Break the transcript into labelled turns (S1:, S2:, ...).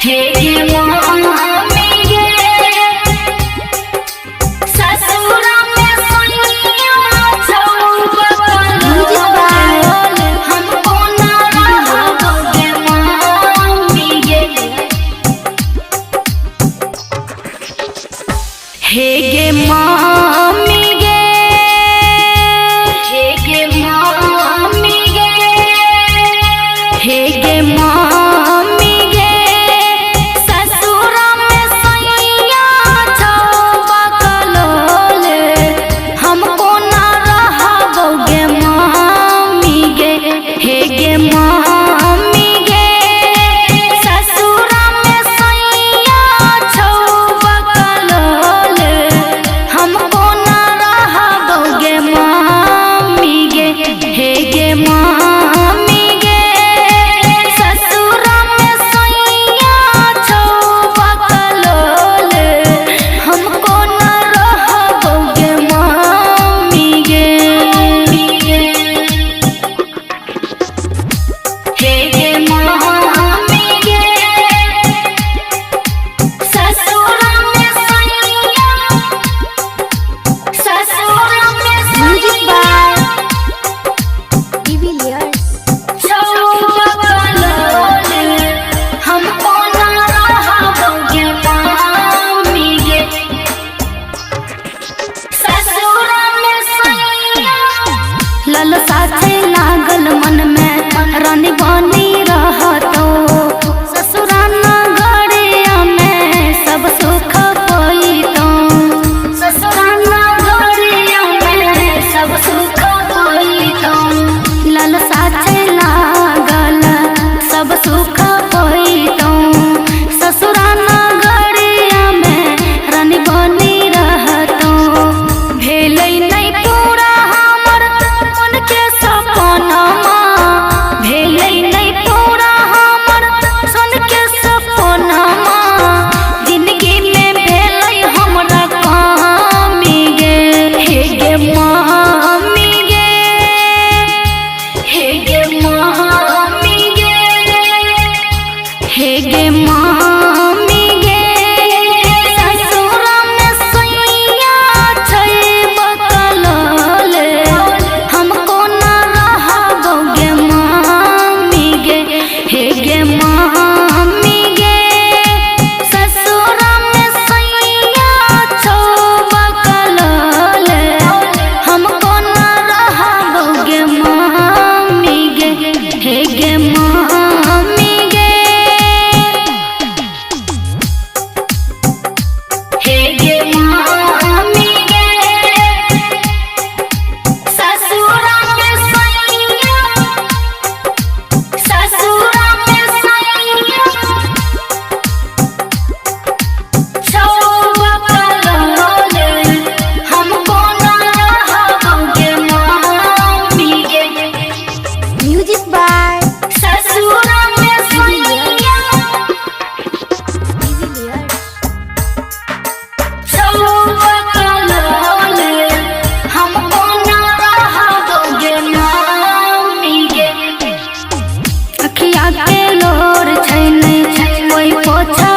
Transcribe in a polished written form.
S1: हे गे मम्मी गे ससुरा में सैया हमको ना रहोगे मम्मी गे। हे गे मम्मी गे हे गे मम्मी गे हे गे मम्मी गे ससुरा में सैया बकलोल हमको ना रहोगे मम्मी गे। हे गे मम्मी गे ससुरा में सैया बकलोल हमको ना रहोगे मम्मी गे। हे गे मम्मी गे ससुरा में सैया बकलोल हमको ना रहोगे मम्मी गे। हे गे मम्मी गे ससुरा में सैया हमको ना रहोगे मम्मी गे। ससुरा में सैया ललसा से लागल मन में रानी बनी रहतो ससुरा नगरिया में सब सुख पैतो ससुरा नगरिया में सब सुख पैतो ललसा से लागल सब सुख पैतो ससुरा नगरिया में रानी बनी रहतो भेलै नहीं पूरा हमर मन के सपनमा भेलै नहीं पूरा हमर सन के सपनमा जिंदगी में भेलै हमरा कमी गे। हे गे मम्मी गे हे गे मम्मी गे हे गे मम्मी गे ससुरा में सैया बकलोल हमको ना रहोगे मम्मी गे। हे गे मम्मी गे ससुरा में सैया बकलोल हमको ना रहोगे मम्मी गे। हे गे मम्मी गे हे गे मम्मी गे ससुरा में सैया बकलोल हमको ना रहोगे मम्मी गे।
S2: म्यूजिक बाय
S1: ससुरा में सैया बकलोल हमको ना रहोगे मम्मी गे। अखिया के लोर छै नहीं कोई पोछा